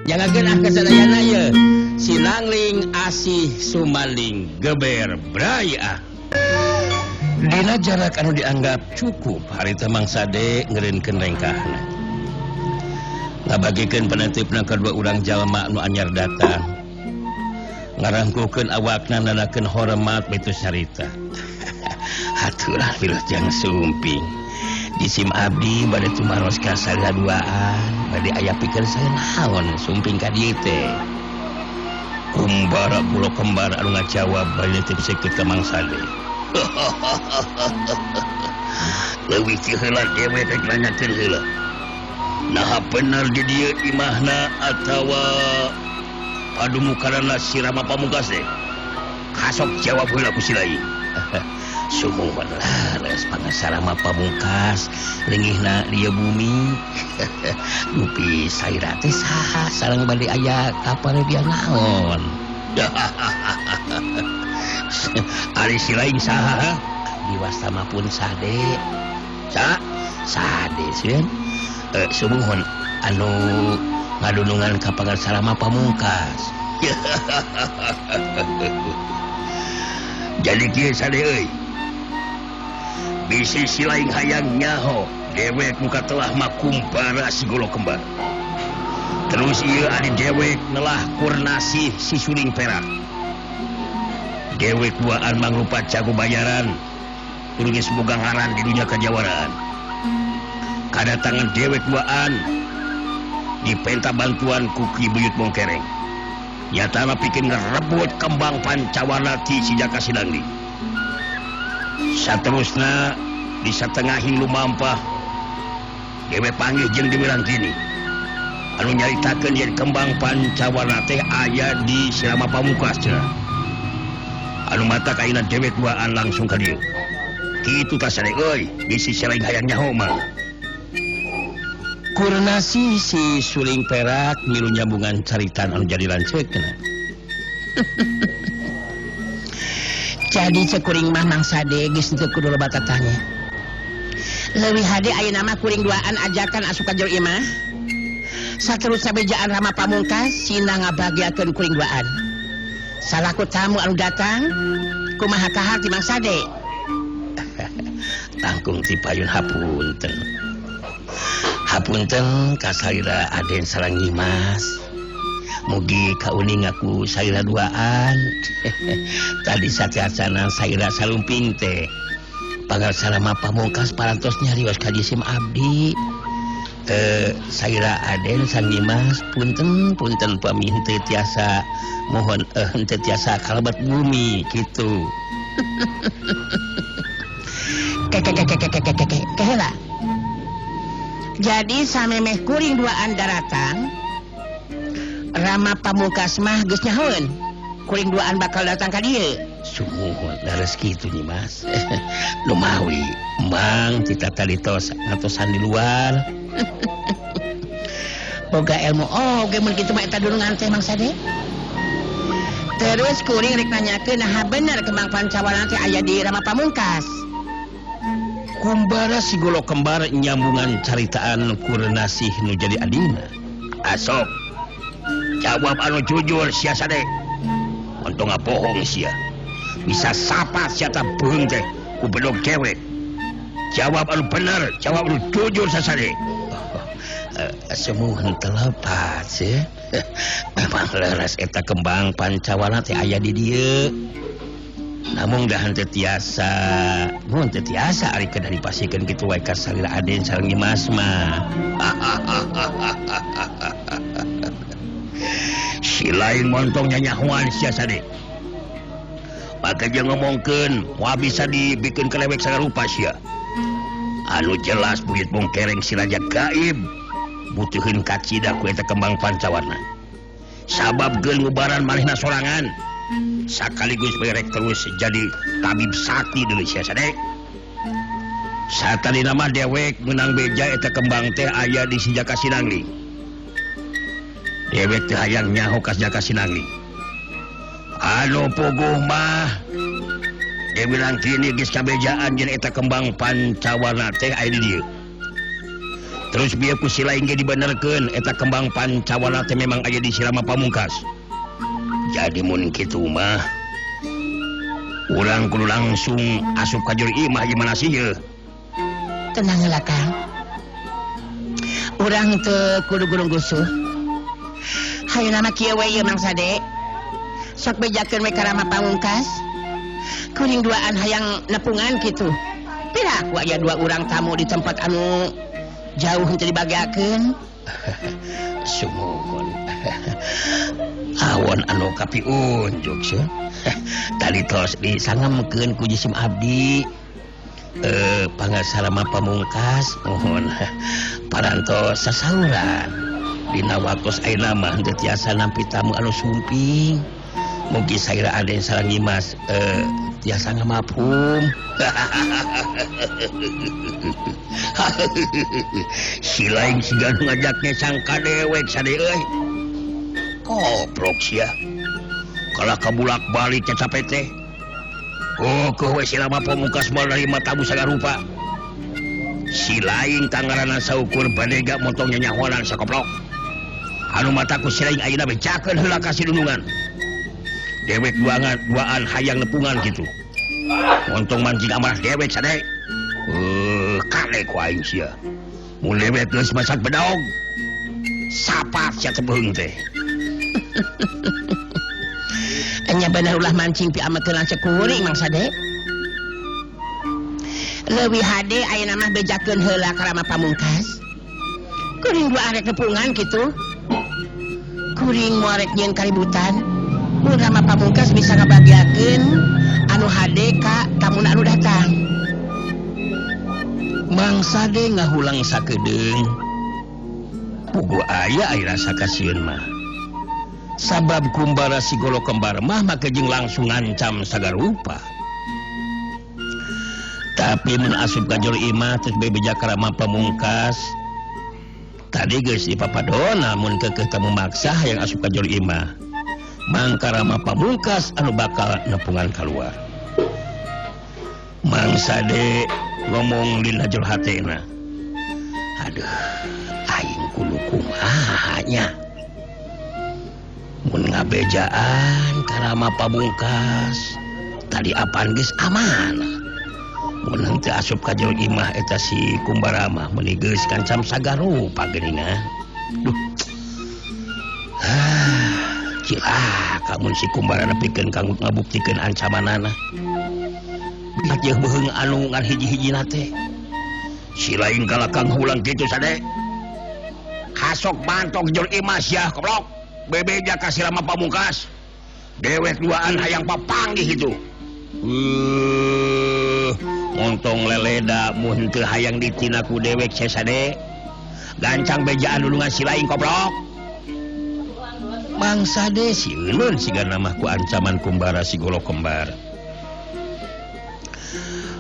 jangan kesadayana ya sinangling asih sumaling geber braya dina jarak anu dianggap cukup harita mangsade ngeureunkeun rengkahna ngabagikeun penetipna kedua urang jalma anu anyar datang ngarangkukeun awakna nanakeun hormat mitos carita hatulah wilujeng sumping jisim abdi bade tumaros ka sagaduaan bade aya pikeun saeun sumping ka dieu teh kumbara pulo kembar anu ngajawab bade teu sakit ka mangsade leuwih ti heula dewe rek nanyakeun heula nah bener di dieu imahna atawa padumukanna si Rama Pamungkas teh kasok jawab heula ku si lain sumuhun laras pangasara Rama Pamungkas leungihna dieu bumi dupi saira teh saha sareng bade aya kapare dia naon ari si lain saha diwastama pun sade sade sieun sumuhun anu ngadunungan ka pangasara Rama Pamungkas jadi kieu sade euy bisi si lain hayang nyaho dewek muka telah makumpara si golo kembar terus ieu ari dewek nelah kurnasi si suling perak dewek buaan mangrupa jago bayaran kudu geus boga ngaran di dunia kajawaraan kadatangan dewek buaan dipenta bantuan ku Ki Buyut Mongkereng nyatana pikeun ngarebut kembang Pancawana ti si Jaka Sinangli saterusna di satengahing lumampah dewe panggih jeung dibilang kini anu nyaritakeun yen kembang Pancawana teh aya di si Rama Pamungkas cenah anu mata kaina dewek duaan langsung ka dieu kitu tah sare euy bisi selain hayang nyaho mah kurnasi si suling perak milu nyambungan caritan anu jadi lanceukna jadi cekuring mah mangsade geus teu kudu loba tatanya leuwih hade ayeuna mah kuring duaan ajakan asup ka jero imah saterus sabejaan Rama Pamungkas sina ngabagiakeun kuring duaan salaku tamu anu datang kumaha kahar ti mangsade tangkung ti payun hapunten ka saira aden sareng nyimas mugi kauning aku saira duaan tadi sateasana saira salumping teh pangasara Rama Pamungkas parantos nyarios ka jisim abdi saira aden sang nyimas punten pami henteu tiasa mohon henteu tiasa kalabat bumi kitu keheula jadi samemeh kuring duaan daratang Rama Pamungkas mah geus nyahoeun kuring duaan bakal datang ka dieu sumuhun leres kitu nyimas lumawi mang tita talitos ngatosan di luar boga ilmu oge mun kitu mah eta dunungan teh mangsade terus kuring rek nanyakeun nah bener kembang Pancawana teh aya di Rama Pamungkas kumbara si golo kembar nyambungan caritaan kurnasi nu jadi adina asok jawab anu jujur sia sade ontong ngabohong sia bisa sapa sia tah beung teh ku bedog cewek jawab anu bener jawab anu jujur sasade semuhun telepas ya memang leres eta kembang Pancawana teh aya di dieu namun dah henteu tiasa ari kedah dipasikeun kitu wae ka salira aden sareng nyimas mah si lain montong nyanyahoan sia sade maka dia ngomongkeun moal bisa dibikeun kelewek sagarupa sia anu jelas Buyut Mongkereng si raja gaib butuheun kacida ku eta kembang Pancawana sabab geun ngubaran manehna sorangan sakaligus berek terus jadi tabib sakti deui sia sadek satadina mah dewek menang beja eta kembang teh aya di si Jaka Sinangli dewek teh hayang nyaho ka Jaka Sinangli anu puguh mah dia bilang kini geus kabejaan jeung eta kembang Pancawana teh aya di dieu terus biarku silain ge dibenerkeun eta kembang Pancawala teh memang aya di Sirama Pamungkas. Jadi mun kitu mah urang kudu langsung asup ka Jur Imah gimana sih ye? Tenang heula Kang. Urang teu kudu gulung gusuh. Hayeuna mah kieu we ieu Mang Sade. Sok bejakeun we ka Rama Pamungkas. Kuring duaan hayang nepungan kitu. Piraku aya 2 urang tamu di tempat anu jauh henteu dibagiakeun. Sumuhun. Awon anu kapiunjuk sih. Tadi tos disangamkeun ku jisim abdi. Pangasarama Pamungkas mohon parantos sasauran dina waktos ayeuna mah teu tiasa nampi tamu anu sumping. Mugi saira aden sareng Nyimas tiasa ngamapum. Si lain siga nu ngajaknya sangka dewek sade euy. Koprok sia. Kala kabulak-balik ca capek teh. Keuh we Sirama Pamungkas moal narima tamu sagarupa. Si lain tangaranna saukur badega motong nyanyahoan sakoplok. Anu mataku si lain ayeuna bejakeun heula ka sidunungan. Dewek duaan hayang nepungan gitu. Untung mancing amarah dewek sade. Kale ku aing sia. Mun dewek geus masak bedaog. Sapat sia tebeuing teh. Enya bener ulah mancing pi amekeun lanceuk kuring Mang Sade. Leuwih hade ayeuna mah bejakeun heula ka Rama Pamungkas. Kuring dua arek nepungan kitu. Kuring moal rek nyieun kaributan. Mun Rama Pamungkas bisa ngabagiakeun anu hade ka tamuna anu datang. Mang Sade ngahulang sakedeung. Pugu aya rasa kasieun mah. Sabab kumbara si Golo Kembar mah make jeung langsung ngancam sagarupa. Tapi mun asup ka Jur Imah terus bebeja ka Rama Pamungkas. Tadi geus dipapadona mun keukeuh tamu maksa hayang asup ka Jur Imah. Mangka Rama Pamungkas anu bakal nepungan kaluar. Mang Sade ngomong dina jero hatena. Aduh, aing kudu kumaha nya. Mun ngabejaan ka Rama Pamungkas, tadi apaan geus amanah. Mun henteu asup ka Jur Imah eta si Kumbara mah meuni geus kancam sagarupa geuningan. Duh. Cilaka mun si Kumbara nepikeun kanggo ngabuktikeun ancamanana. Bieu beheung anu ngan hiji-hijina teh. Si lain kalakang hulang kitu Sade. Hasok mantok Jur Imah sia koplok. Bebeja ka Sirama Pamungkas. Dewek duaan hayang papanggih itu. Montong leleda mun teu hayang ditina ku dewek Sade. Gancang bejaan dulungan si lain koplok. Mang Sade si eulun siga namah ku ancaman Kumbara si Golo Kembar.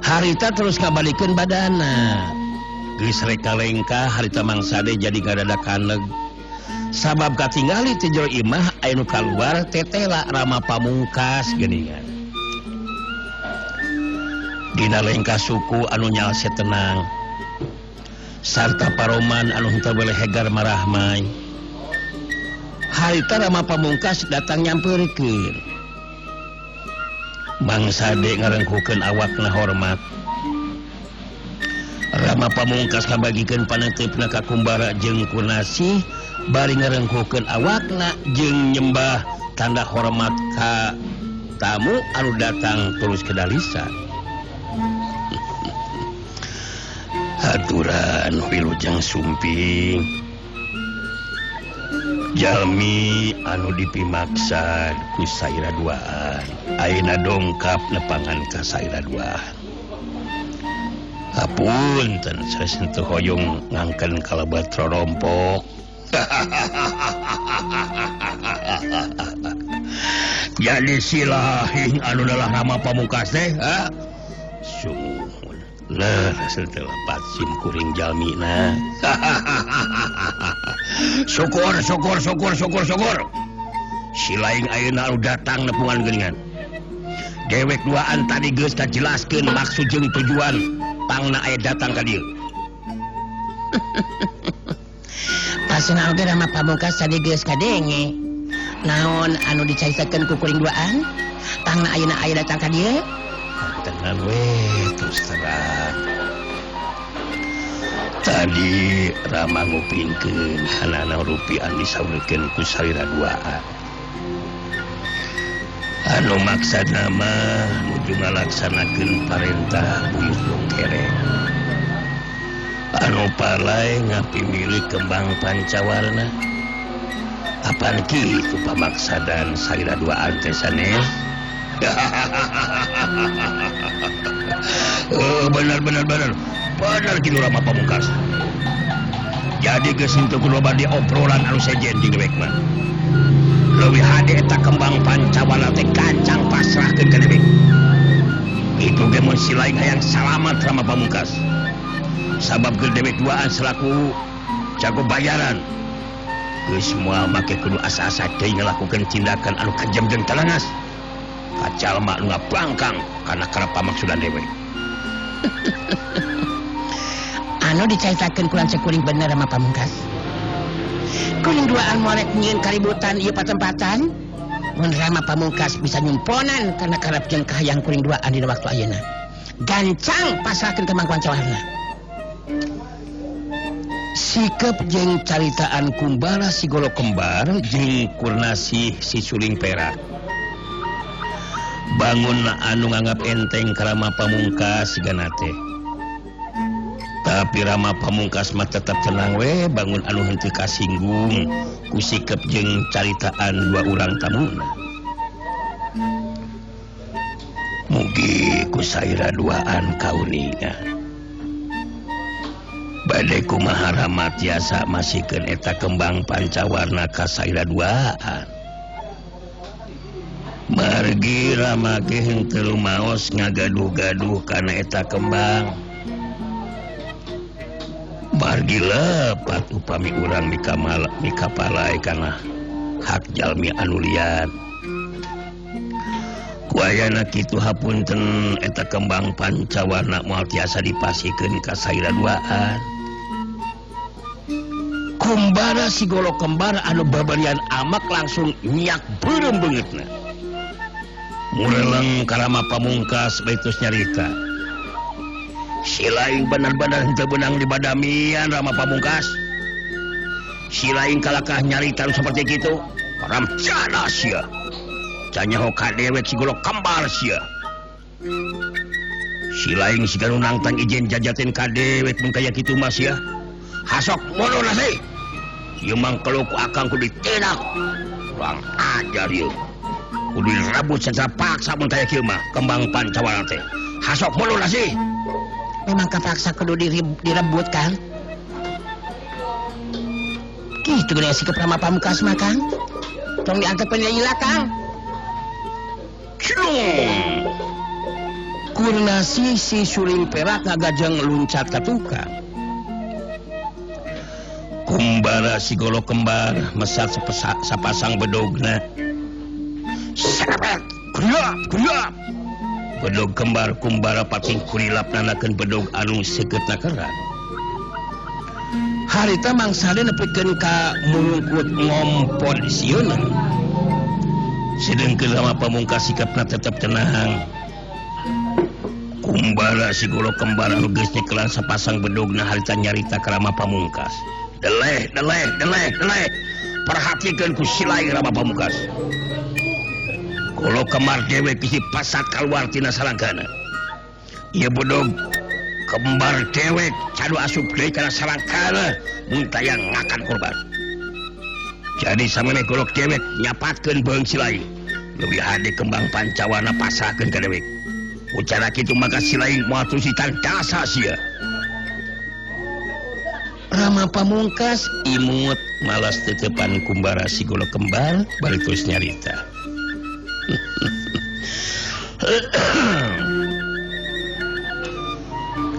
Harita terus ngabalikeun badana. Geus reka lengkah harita Mang Sade jadi ngadada kaneg. Sabab katingali ti Jur Imah aya nu kaluar tetela Rama Pamungkas geuningan. Dina lengkah suku anu nyalse tenang. Sarta paroman anu henteu boleh hegar marahmai. Harita Rama Pamungkas datang nyampeurkeun. Mang Sade ngarengkukeun awakna hormat. Rama Pamungkas ngabagikeun paneteupna ka Kumbara jeung Kunasih bari ngarengkukeun awakna jeung nyembah tanda hormat ka tamu anu datang terus kedalisan. Aturan wilujeng sumping. Jalmi anu dipimaksa ku saira duaan ayeuna dongkap nepangan ka saira duaan. Hapunten sanes teu hoyong ngangken kalebat rorompok. Jadi silahing anu dalah Rama Pamungkas teh, ha? Sumuhun. Lah setelah patsim kuring jalmina. Syukur. Si laing ayeuna anu datang nepungan geuningan. Dewek duaan tadi geus kajelaskeun maksud jeung tujuan pangna aya datang ka dieu. pasna oge Rama Pamungkas tadi geus kadenge naon anu dicaritakeun ku kuring duaan tangna ayeuna aya datang ka dieu tenan we terus terang tadi Rama ngupingkeun hanana rupiah disaurikeun ku salira duaan anu maksana mah nuju ngalaksanakeun parentah buyut Bongkereng anu palai ngapimili kembang pancawarna apaan kitu pamaksadan salira duaan teh sanes benar kitu Rama Pamungkas jadi geus henteu kudu bade obrolan anu sejen di dewek mah leuwih hade eta kembang pancawarna teh gancang pasrahkeun ka dewek itu ge mun si lain hayang salamat Rama Pamungkas sabab ke dewek duaan selaku jago bayaran geus moal make kudu asa-asa teuing ngalakukeun tindakan anu kajam jeung talangas kacal mak nu ngabangkang kana karep pamaksudan dewek anu dicaritakeun ku lanceuk kuring bener Rama Pamungkas kuring duaan moal nyieun kaributan ieu patempatan mun Rama Pamungkas bisa nyumponan kana karep jeung kahayang kuring duaan dina waktu ayeuna gancang pasrahkeun ke mangkuan cawarna sikap jeung caritaan kumbara si Golo Kembar jeung kurnasi si Suling Perak bangun anu nganggap enteng ka Rama Pamungkas sigana teh tapi Rama Pamungkas mah tetap tenang we bangun anu henteu kasinggung ku sikap jeung caritaan dua urang tamuna mugi ku saira duaan kauningan bade kumaha Rama tiasa masihkeun eta kembang pancawarna ka saira duaan margi Rama ge henteu maos ngagaduh-gaduh kana eta kembang margi lepat upami urang mikapalai kana hak jalmi anu liat kuayana kitu hapunten eta kembang pancawarna moal tiasa dipasikeun ka saira duaan kumbara si Golo Kembar anu babarian amak langsung nyak beureum beungeutna mureleng ka Rama Pamungkas baitus nyarita si laing benar-benar henteu beunang dibadamian Rama Pamungkas si laing kalakah nyarita seperti kitu ramcana sia canyaho ka dewek si Golo Kembar sia si laing siga nu nangtang ijen jajaten ka dewek mun kaya kitu mah sia hasok mono na sih ieu mangkelu ku akang kudu ditedak kurang ajar ieu kudu dirabut secara paksa mun kaya kieu mah kembang pancawarna teh hasok mono na sih memang kapaksa kudu direbut kan kitu gede sikap Rama Pamungkas mah Kang tong diangkat penyanyi Kang kurnasi si Suling Perak ngagajeng luncat ka tukang kumbara si Golo Kembar mesat sapasang bedogna sabet kuriap bedog kembar kumbara pacing kurilap nanakeun bedog anu segetna keran harita mangsade nepikeun ka mulungkut ngompor di sieuna sedengkeun Rama Pamungkas sikapna tetep tenang kumbara si Golo Kembar anu geus nyekelan sapasang bedogna harita nyarita ka Rama Pamungkas deleh perhatikeun ku si laing Rama Pamungkas Golo Kembar dewek hiji pasat kaluar tina salangkana ieu bedog kembar dewek cadu asup deui kana salangkana mun tayang ngakan korban jadi samana golok dewek nyapatkeun beung si laing leuwih hade kembang pancawarna pasrahkeun ka dewek ucara kitu maka si laing moal tusitan dasa sia Rama Pamungkas imut malas tetepan kumbara si Golo Kembar balik terus nyarita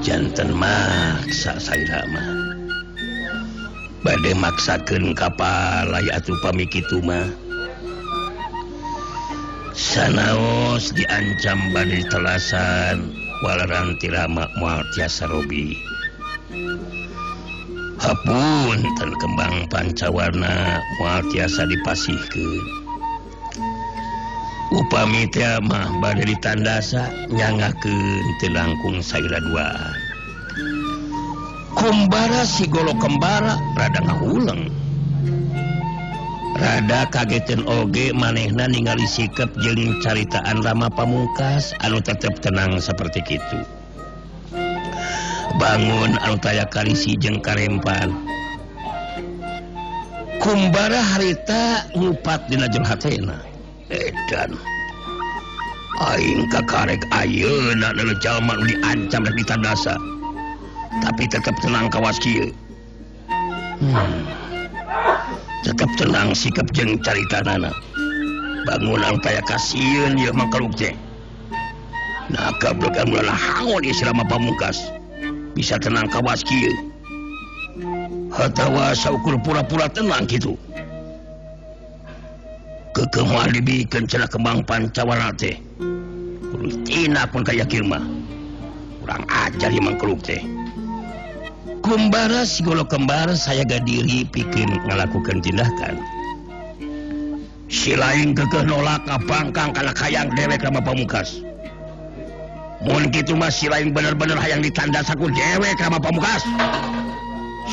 janten maksa saira mah bade maksakeun kapalai atuh pami kitu mah sanaos diancam bade telasan walaran ti Rama moal tiasa robi Hapunten kembang pancawarna moal tiasa dipasihkeun. Upami teh mah bade ditandasa nyangakeun teu langkung saira duaan. Kumbara si golo kembara rada ngahuleng. Rada kageteun oge manehna ningali sikap jeung caritaan Rama Pamungkas anu tetep tenang saperti kitu. Bangun anu taya kalisi jeung karempan. Kumbara harita ngupat dina jeung hatena. Edan aing kakarek ayeuna nu jalma nu diancam rek ditandasa. Tapi tetep tenang kawas kieu. Tetep tenang sikap jeung caritanana. Bangun anu taya kasieun ieu mangkeluk teh. Nah kablegan mulana hangon ieu Rama Pamungkas. Bisa tenang kawas kieu. Hatawa saukur pura-pura tenang kitu. Kekeh moal dibikeun cenah kembang pancawarna teh. Rutina pun kaya kieu mah. Urang ajar ieu mangkeluk teh. Kumbara si golo kembar saya gadiri pikeun ngalakukeun tindakan. Si lain kekeh nolak ngapangkang kana kayang dewek Rama Pamungkas. Mun kitu mah si lain bener-bener hayang ditandasa ku dewek Rama Pamungkas.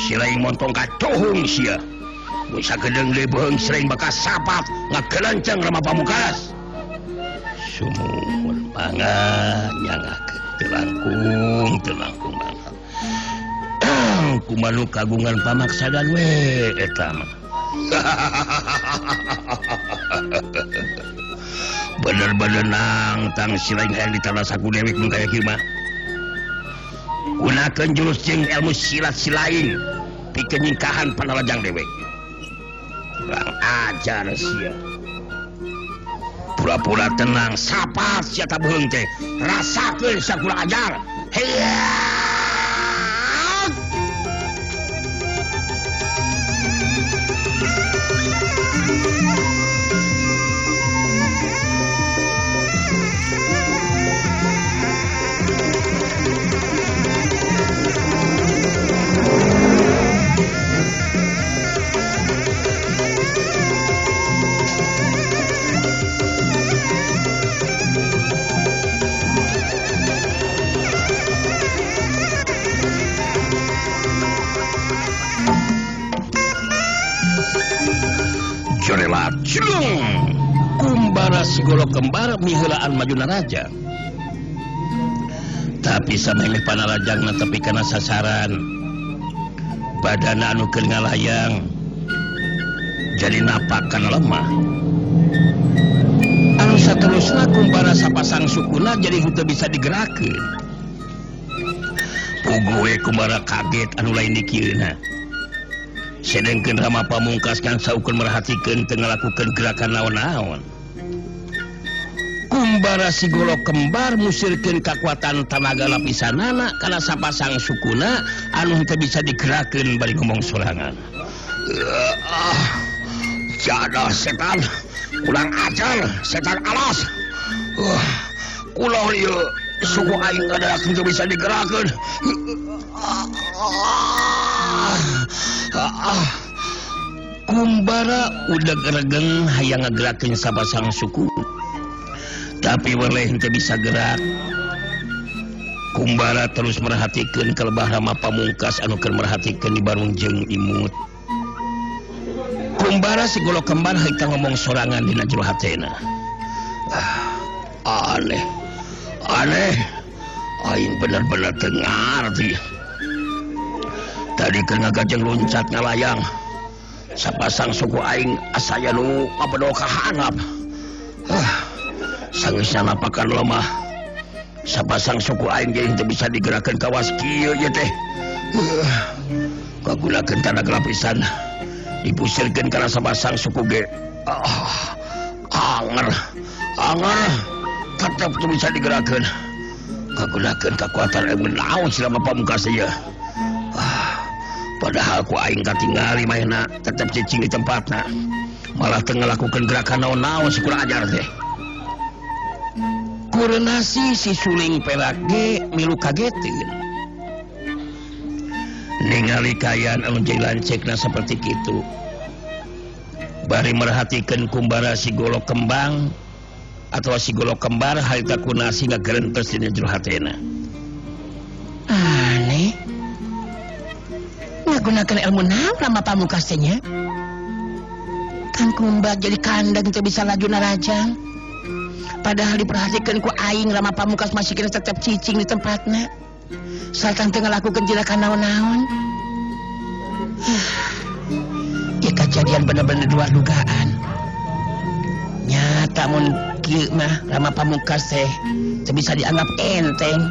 Si lain montong kacohung sia. Mun sagedeung deui beung si lain bakal sapat ngakelenceng Rama Pamungkas. Sumuhun mangga nyangakeun teu langkung mangga. Kumaha kagungan pamaksadan we eta mah. Bener-bener nangtang si lain hayang ditandasa ku dewek mun kaya kieu mah. Gunakeun jurus jeung ilmu silat si lain pikeun nyingkahan panalajang dewek. Kurang ajar sia. Pura-pura tenang sapat sia tabeung teh. Rasakeun sakurang ajar. Heya. Jorelat cilung. Kumbara si golo kembar miheulaan majuna raja. Tapi samemeh panalajangna tepi kana sasaran. Badana anu keur ngalayang jadi napakan lemah. Anu saterusna kumbara sapasang sukuna jadi henteu bisa digerakkeun. Puguh we kumbara kaget anu lain di kieuna. Sedengkeun Rama Pamungkas kan saukur merhatikeun teu ngalakukeun gerakan naon-naon. Kumbara si golo kembar musirkeun kakuatan tanaga lapisanana kana sapasang sukuna anu teu bisa digerakkeun bari ngomong sorangan. Jadah setan, kurang ajar, setan alas. Kulo ieu suku aing ngadarak teu bisa digerakkeun. Kumbara udah geregeng hayang ngagerakeun sapasang suku. Tapi weleh henteu bisa gerak. Kumbara terus merhatikeun kalebah Rama Pamungkas anu keur merhatikeun di barung jeung imut. Kumbara si golo kembar haita ngomong sorangan dina jero hatena. Aneh. Aing bener-bener teu ngarti. Tadi keur ngagajeng loncat ngalayang. Sapasang suku aing asaya nu ngabedo ka handap. Sangeusna napakan lemah. Sapasang suku aing jadi teu bisa digerakkeun kawas kieu ye teh. Kagunakeun tanaga lapisan dipusirkeun kana sapasang suku ge. Anger. Tetep teu bisa digerakkeun. Kagunakeun kakuatan ilmu naon si Rama Pamungkas ieu. Padahal ku aing katingali mainna tetep cicing di tempatna. Malah teu ngalakukeun gerakan naon-naon sakurang ajar teh. Kureunasi si suling perak ge milu kageteun. ningali kayan anu jailancekna seperti kitu bari merhatikan kumbara si golok kembang atau si golok kembar harita kunasi ngagerentes dina jero hatena. Aneh. Ngagunakeun ilmu naon Rama Pamungkas teh nya? Kang Kumbar jadi kandang teu bisa laju narajang. Padahal diperhatikan ku aing Rama Pamungkas masih kena tetep cicing di tempatna. Saltang teu ngalakukeun tindakan naon-naon. Ya kejadian bener-bener luar dugaan. Nyata mun kieu mah Rama Pamungkas teh teu bisa dianggap enteng.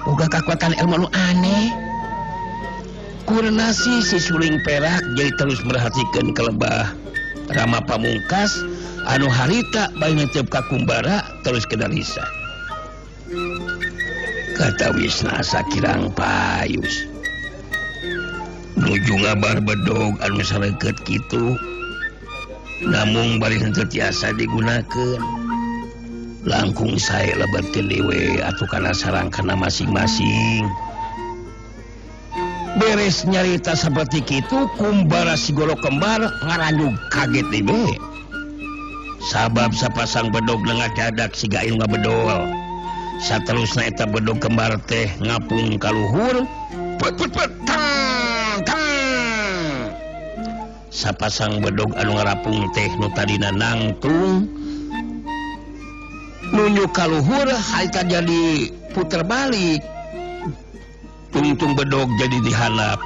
Boga kakuatan ilmu nu aneh. Kurnasi si suling perak jadi terus merhatikan kelebah Rama Pamungkas anu harita bayi netep kakumbara terus kedarisa kata wisna sakirang payus nuju ngabar bedog anu saleukeut kitu namung bari henteu tiasa digunakeun langkung sae lebatkeun dewe atuh kana sarangkana masing-masing. Beres nyarita seperti itu kumbara si golok kembar ngaranjug kaget debe sabab sapasang bedog ngadadak si gail ngabedol saterusna eta bedog kembar teh ngapung kaluhur put tang sapasang bedog anu ngarapung teh nu tadina nangtung nunjuk kaluhur harita jadi puter balik tungtung bedog jadi dihalap.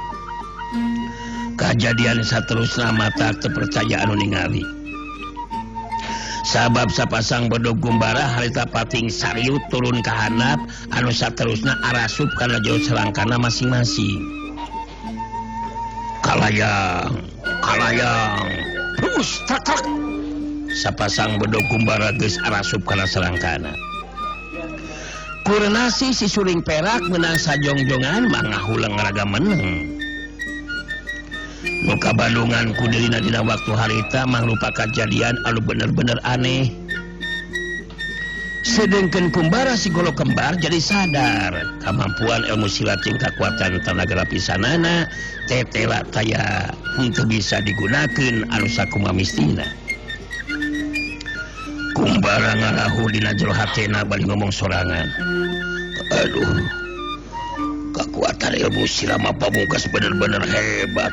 Kejadian saterusna mata terpercaya anu ningali. Sabab sapasang bedog gumbara harita pating sariut turun ka handap anu saterusna arasup kana jero selangkana masing-masing. Kalayang, terus tak. Sapasang bedog gumbara geus arasup kana selangkana. Kurnasi si suling perak menang sajongjongan mangahulang ngaraga meneng. Nuka bandungan kudirina dina waktu harita mangrupa kejadian anu bener-bener aneh. Sedengkeun kumbara si golok kembar jadi sadar kemampuan ilmu silat jeung kakuatan tenaga lapisanana tetela taya henteu bisa digunakeun anu sakumaha mistina. Kumbara ngarahu dina jero hatena bari ngomong sorangan. Aduh, kekuatan ilmu si Rama Pamungkas bener-bener hebat.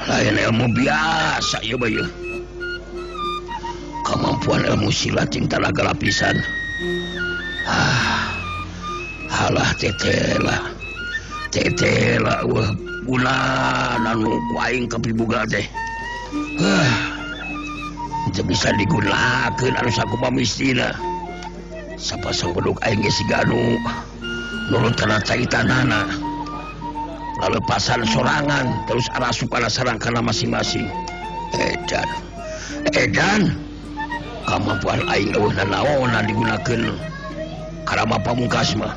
Lain ilmu biasa ya bayu. Kemampuan ilmu silat jeung tenaga lapisan. Halah tetela wah bulan anu ku aing kapiboga teh. Teu bisa digunakeun anu sakumaha mistina. Sapasang bedog aing ge siga anu nurut kana caitanana. Lalepasan sorangan terus arasup kana sarangkana masing-masing. Edan. Kemampuan aing eueuhna naonan digunakeun ka Rama Pamungkas mah.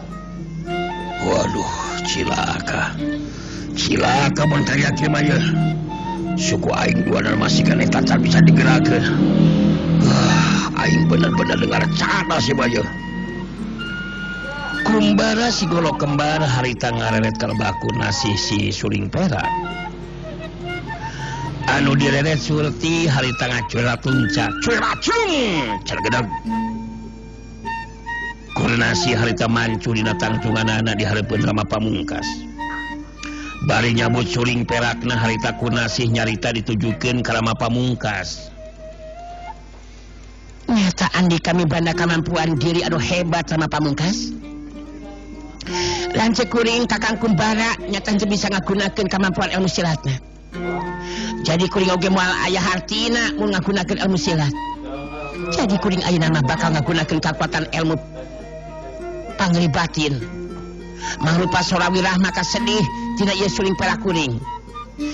Waduh, cilaka mun tanya kieu mah ye. Suku aing duana masih kan eta can bisa digerakkeun. Aing bener-bener dengar cadas ya bayu. Kumbara si golok kembar harita ngareret kalbaku nasi si suling perak. Anu direret surti harita ngacuela tuncak. Cuelacung cergedeg. Kurnasi harita mancu dina tangtunganana di hareupeun Rama Pamungkas. Bari nyabut suling perakna harita kunasih nyarita ditujukeun ka Rama Pamungkas. Nyata andi kami banda kemampuan diri anu hebat Rama Pamungkas. Lancek kuring kakang kumbara nyata teu bisa ngagunakeun kemampuan ilmu silatna. Jadi kuring oge moal aya hartina mun ngagunakeun ilmu silat. Jadi kuring ayeuna mah bakal ngagunakeun kakuatan ilmu panglibatin. Mangrupa Sorawi Rahma kasedih tina ieu suling perak kuring.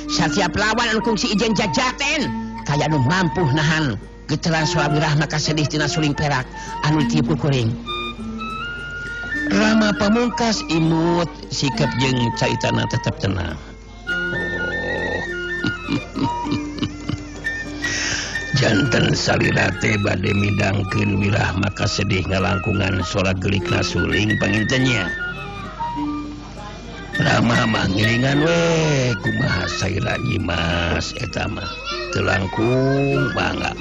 Satiap lawan anu kungsi ijen jajaten kaya anu mampu nahan geuteran Sorawi Rahma kasedih tina suling perak anu ditiup ku kuring. Rama Pamungkas imut sikap jeung caitana tetep tenang. Janten salira teh bade midangkeun Wirahma kasedih ngalangkungan sora gelikna suling pangintennya. Rama mah ngiringan we kumaha saira Nyimas eta mah teu langkung bangga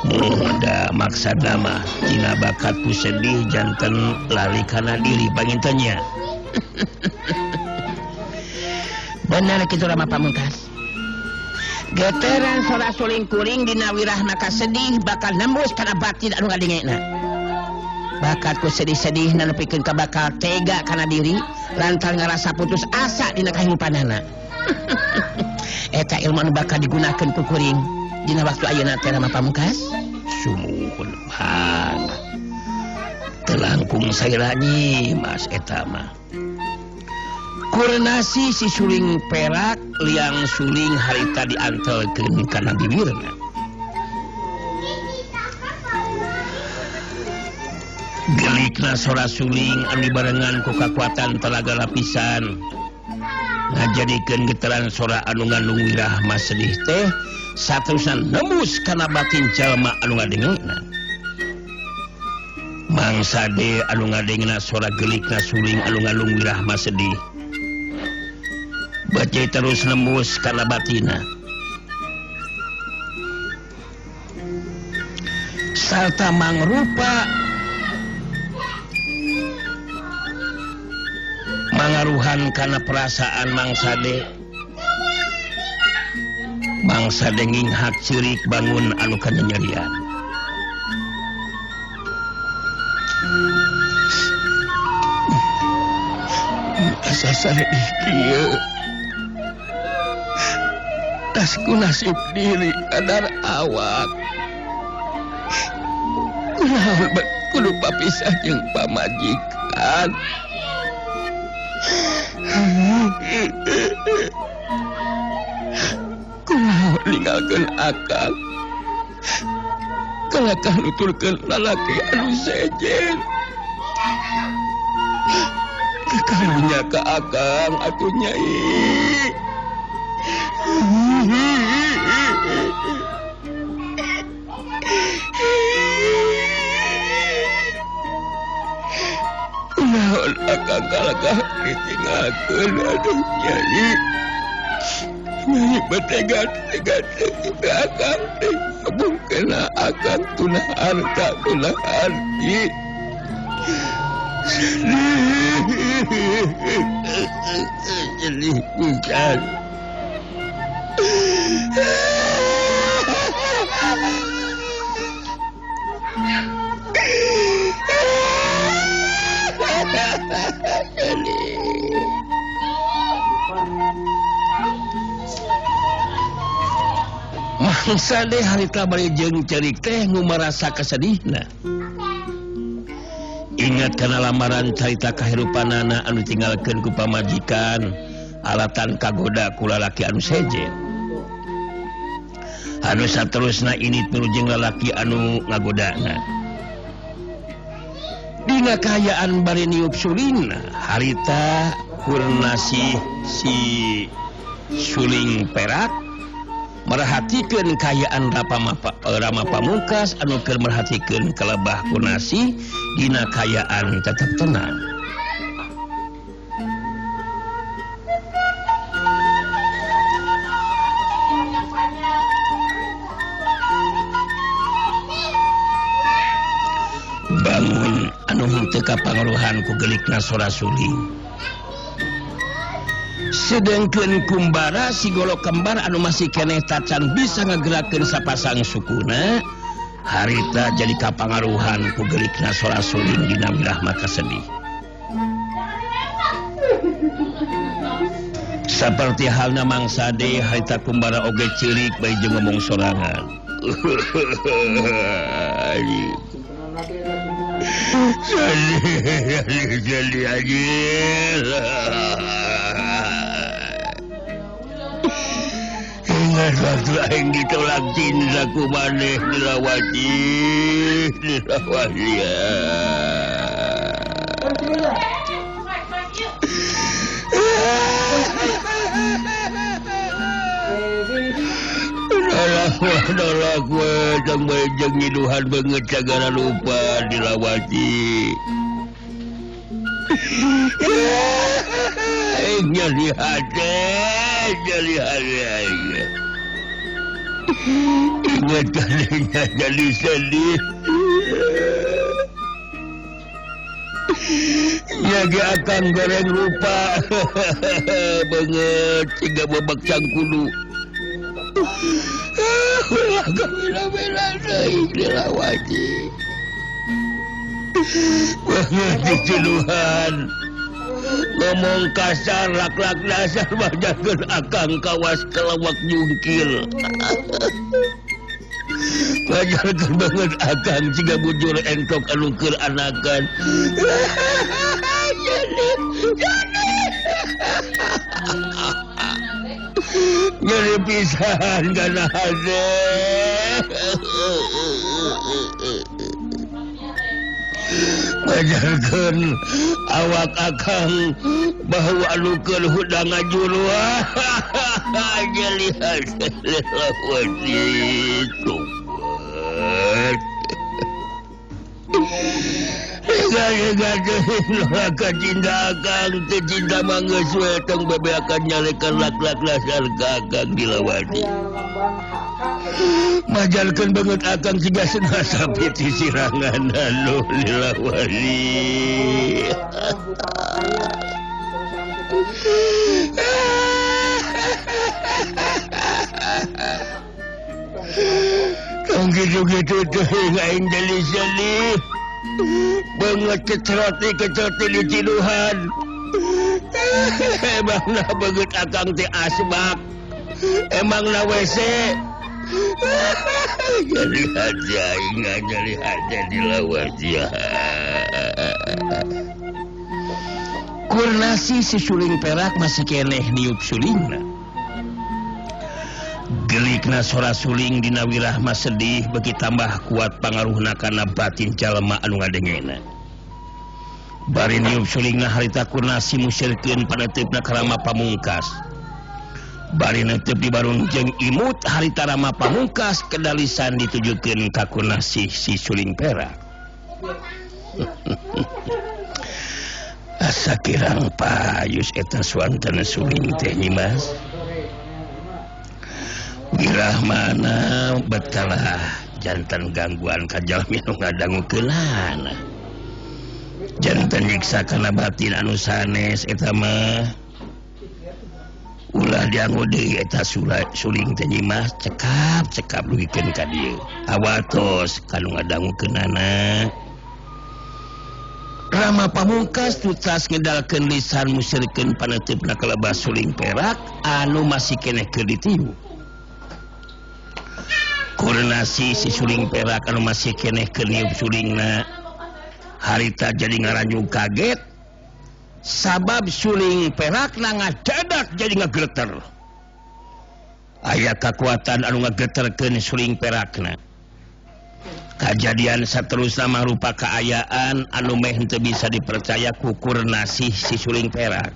muda maksudna mah dina bakatku sedih janten lari kana diri pangintanya. Bener kitu Rama Pamungkas. Geteran sora suling kuring dina wirah maka sedih bakal nembus kana batin anu ngadengena. Bakatku sedih-sedih nanepikeun ka bakal tega kana diri lantaran ngarasa putus asa dina kahirupanana. Eta ilmu anu bakal digunakeun ku kuring dina waktu ayeuna teh Rama Pamungkas. Sumuhun bang teu langkung saira Nyimas eta mah. Kurnasi si suling perak liang suling harita diantelkeun kana bibirna. Gelikna sora suling anu dibarengan ku kakuatan telaga lapisan ngajadikeun getaran sora anu ngandung wirah mah sedih teh saterusan nembus kana batin jalma anu ngadengena. Mangsa de anu ngadengena sora gelikna suling anu ngandung wirah mah sedih bacai terus nembus kana batina. Sarta mangrupa mangaruhan kana perasaan mangsa de nginghak cirik bangun anu kanyerian. Asa saredih kieu tasku nasib diri kadar awak kudu papisah jeung pamajikan. Kumaha ninggalkeun akang kalakah nuturkeun lalaki anu sejen kekarunya ka akang atuh Nyai. Naon akang kalakah ditinggalkeun aduh Nyai. Nyai betega-tega ke akang teh mungkin akang tunah harta tunah arti. Sedih pisan. Mangsa deh harita bari jeung cerik teh ngumarasa kasedihna. Ingat kana lamaran carita kahirupanana anu tinggalkeun ku pamajikan alatan kagoda ku lalaki anu sejen. Anu saterusna ini tuluy jeung lalaki anu ngagodana. Dina kahayaan bari niup sulingna harita kurnasi si suling perak merhatikeun kayaan Rama Pamungkas anu keur merhatikeun kalebah kurnasi dina kayaan tetep tenang. Bangun anu henteu kapangaruhan ku gelikna sora suling. Sedengkeun kumbara si golok kembar anu masih keneh tacan bisa ngagerakeun sapasang sukuna harita jadi kapangaruhan ku gelikna sora suling dina wirah maka sedih. Saperti halna mangsa de harita kumbara oge cilik bae jeung ngomong sorangan. Jadi ingat waktu aing ditolak cinta ku maneh dilawati ya. Nolak gue sampai jeung nyiduhan banget sagala lupa dilawati. Nyali hade. Ingat kalinya jadi sedih. Nyagi akan goreng rupa. Banget tiga babak cangkulu. Ulah bela-bela deui dilawati. Banget diceluhan. Ngomong kasar lak-lak dasar bajakeun akang kawas kelawak jungkil. Ngajarkeun banget akang jiga bujur entok anu keur anakan. Nyeri pisan kana hade. Ngajarkeun awak akang bahwa anu keur hudang ngajur jadi hade lawati sobat. Gaya-gaya cinta akang teu cinta manggeus we tong bebe akan nyalekan lak-lak lasar ka akang dilawati. Majalkeun banget akang siga senah sapi ti sirangan anu dilawati. Tong gitu-gitu teh aing jadi sedih. Banget kecroti di ciduhan. Emangna banget akang teh asbak. Emangna WC. Jadi haja ingat jadi haja dilawati. Kurnasi si suling perak masih keneh niup sulingna. Gelikna sora suling dina wirahma sedih beki tambah kuat pangaruhna kana batin jalema anu ngadengena. Bari niup sulingna harita kurnasi musyrikeun panetepna ka Rama Pamungkas. Bari netep di barung jeung imut harita Rama Pamungkas kedalisan ditujukeun ka kurnasi si suling perak. Asa kirang payus eta suantana suling teh Nyimas. Wirahmana betkalah jantan gangguan ka jalmi nu ngadangukeunana. Jantan nyiksa kana batin anu sanes eta mah ulah dianggo deui eta suling teh Nyimas cekap duikeun ka dieu. Awatos kanu ngadangukeunana. Rama Pamungkas tutas ngedalkeun lisan musyrikeun panetepna kalebas suling perak anu masih keneh keur ditiru. Kurnasi si suling perak anu masih keneh keur niup sulingna harita jadi ngaranjung kaget sabab suling perakna ngadadak jadi ngagreter. Aya kakuatan anu ngageterkeun suling perakna. Kajadian saterusna mangrupa kaayaan anu meh teu bisa dipercaya ku kurnasi si suling perak.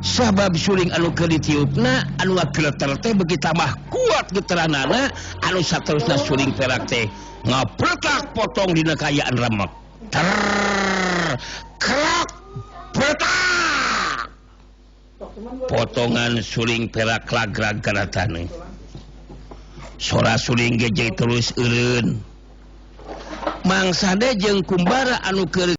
Sabab suling anu keur ditiupna anu ngagreter teh beuki tambah kuat geteranana anu saterusna suling perak teh ngapletak potong dina kaayaan remek. Krak petak. Potongan suling perak lagrag karatane. Sora suling gejai terus eureun. Mangsade jeung kumbara anu keur